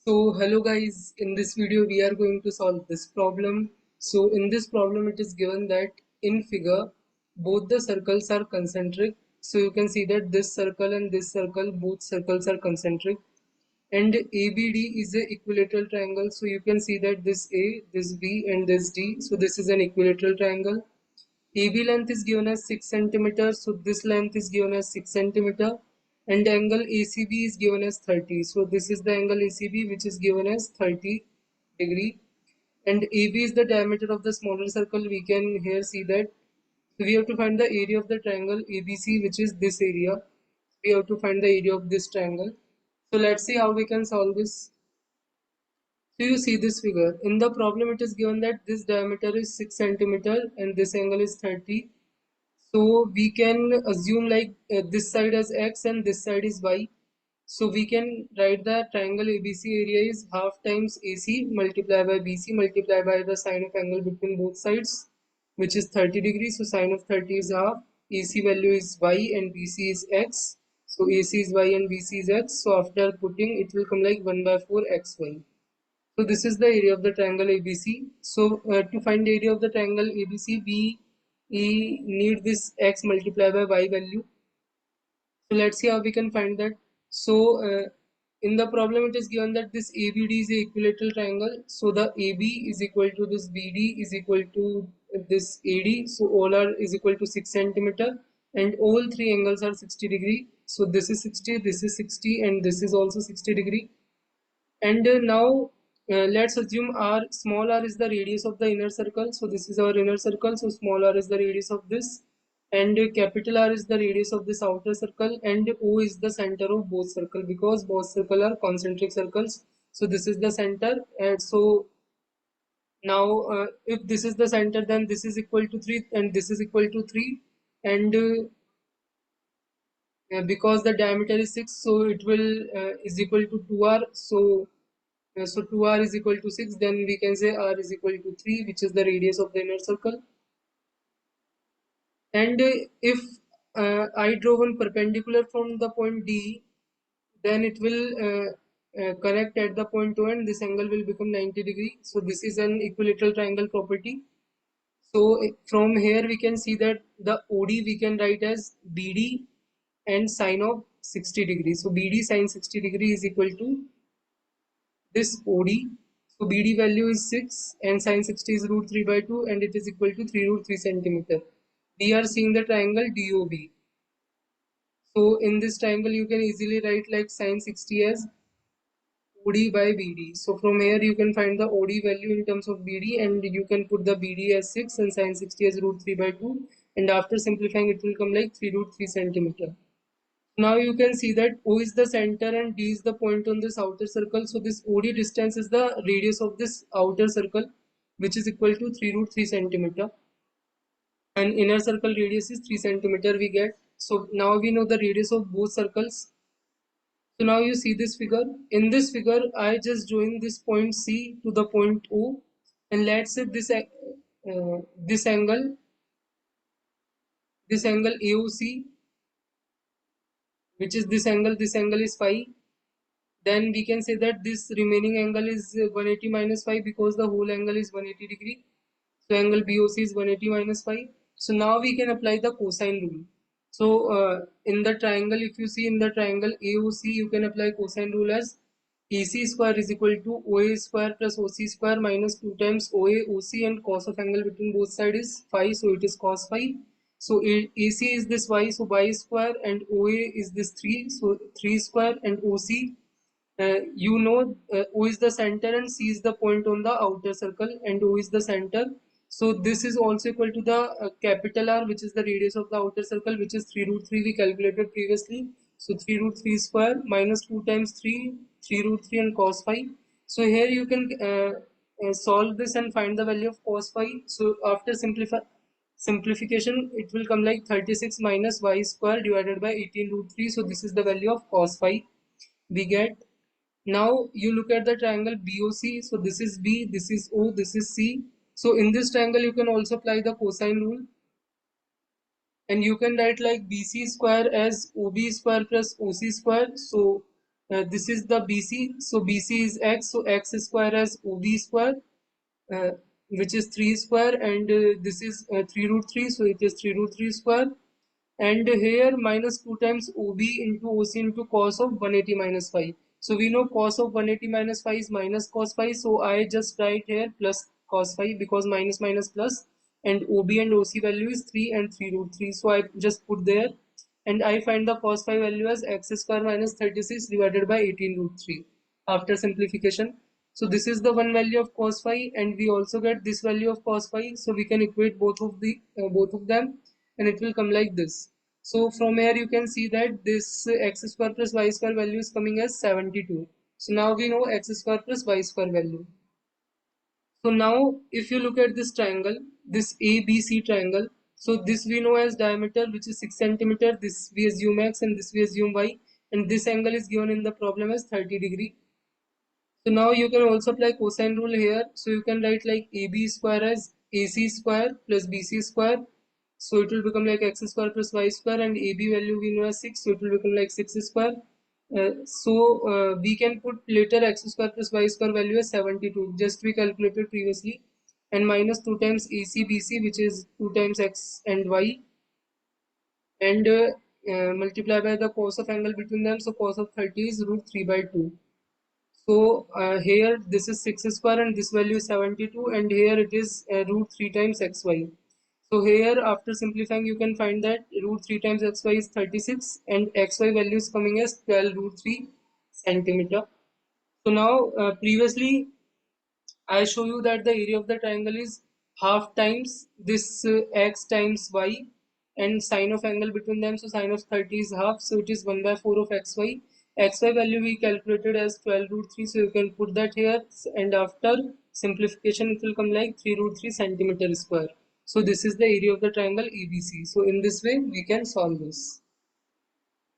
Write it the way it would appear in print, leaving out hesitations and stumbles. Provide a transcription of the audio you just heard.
So hello guys, in this video we are going to solve this problem. So in this problem it is given that in figure both the circles are concentric. So you can see that this circle and this circle, both circles are concentric, and ABD is a equilateral triangle. So you can see that this A, this B and this D. So this is an equilateral triangle. AB length is given as 6 centimeters, so this length is given as 6 centimeter, and angle ACB is given as 30. So this is the angle ACB which is given as 30 degree, and AB is the diameter of the smaller circle. We can here see that. So we have to find the area of the triangle ABC, which is this area. We have to find the area of this triangle. So let's see how we can solve this. So you see this figure. In the problem it is given that this diameter is 6 centimeter and this angle is 30. So we can assume like this side as x and this side is y. So we can write the triangle ABC area is half times AC multiplied by BC multiplied by the sine of angle between both sides, which is 30 degrees. So sine of 30 is half. AC value is y and BC is x. So AC is y and BC is x. So after putting, it will come like 1 by 4 xy. So this is the area of the triangle ABC. So to find the area of the triangle ABC, we need this x multiplied by y value. So let's see how we can find that. So in the problem it is given that this ABD is a equilateral triangle. So the AB is equal to this BD is equal to this AD. So all are is equal to 6 centimeter, and all three angles are 60 degree. So this is 60, this is 60, and this is also 60 degree. And now let's assume r, small r is the radius of the inner circle. So this is our inner circle. So small r is the radius of this, and capital R is the radius of this outer circle, and O is the center of both circle because both circle are concentric circles. So this is the center, and so now if this is the center, then this is equal to 3 and this is equal to 3, and because the diameter is 6, so it will is equal to 2r. So 2r is equal to 6, then we can say r is equal to 3, which is the radius of the inner circle. And if I draw one perpendicular from the point D, then it will connect at the point O, and this angle will become 90 degree. So this is an equilateral triangle property. So from here we can see that the OD we can write as BD and sine of 60 degrees. So BD sine 60 degree is equal to this OD. So BD value is 6 and sine 60 is root 3 by 2, and it is equal to 3 root 3 centimeter. We are seeing the triangle DOB. So in this triangle you can easily write like sine 60 as OD by BD. So from here you can find the OD value in terms of BD, and you can put the BD as 6 and sine 60 as root 3 by 2, and after simplifying it will come like 3 root 3 centimeter. Now you can see that O is the center and D is the point on this outer circle. So this OD distance is the radius of this outer circle, which is equal to 3 root 3 centimeter, and inner circle radius is 3 centimeter we get. So now we know the radius of both circles. So now you see this figure. In this figure, I just join this point C to the point O, and let's say this angle AOC, which is this angle is phi. Then we can say that this remaining angle is 180 minus phi because the whole angle is 180 degree. So angle BOC is 180 minus phi. So now we can apply the cosine rule. So in the triangle, if you see in the triangle AOC, you can apply cosine rule as AC square is equal to OA square plus OC square minus 2 times OA, OC, and cos of angle between both sides is phi, so it is cos phi. So AC is this y, so y square, and OA is this 3, so 3 square, and OC, O is the center and C is the point on the outer circle, and O is the center. So this is also equal to the capital R, which is the radius of the outer circle, which is 3 root 3 we calculated previously. So 3 root 3 square minus 2 times 3, 3 root 3, and cos phi. So here you can solve this and find the value of cos phi. So after simplification, it will come like 36 minus y square divided by 18 root 3. So this is the value of cos phi we get. Now you look at the triangle BOC. So this is B, this is O, this is C. So in this triangle you can also apply the cosine rule, and you can write like BC square as OB square plus OC square. So This is the BC. So BC is x. So x square as OB square, uh, which is 3 square, and this is 3 root 3. So it is 3 root 3 square. And here minus 2 times OB into OC into cos of 180 minus 5. So we know cos of 180 minus 5 is minus cos 5. So I just write here plus cos 5 because minus minus plus, and OB and OC value is 3 and 3 root 3. So I just put there, and I find the cos 5 value as x square minus 36 divided by 18 root 3 after simplification. So this is the one value of cos phi, and we also get this value of cos phi. So we can equate both of them, and it will come like this. So from here you can see that this x square plus y square value is coming as 72. So now we know x square plus y square value. So now if you look at this triangle, this ABC triangle, so this we know as diameter, which is 6 centimeter, this we assume x and this we assume y, and this angle is given in the problem as 30 degree. So now you can also apply cosine rule here. So you can write like AB square as AC square plus BC square. So it will become like x square plus y square, and AB value we know as 6. So it will become like 6 square. We can put later x square plus y square value as 72. Just we calculated previously. And minus 2 times AC BC, which is 2 times x and y. And multiply by the cos of angle between them. So cos of 30 is root 3 by 2. So here this is 6 square and this value is 72, and here it is root 3 times xy. So here after simplifying you can find that root 3 times xy is 36 and xy value is coming as 12 root 3 centimeter. So now previously I show you that the area of the triangle is half times this x times y, and sine of angle between them, so sine of 30 is half, so it is 1 by 4 of xy. Xy value we calculated as 12 root 3, so you can put that here, and after simplification it will come like 3 root 3 centimeter square. So this is the area of the triangle ABC. So in this way we can solve this.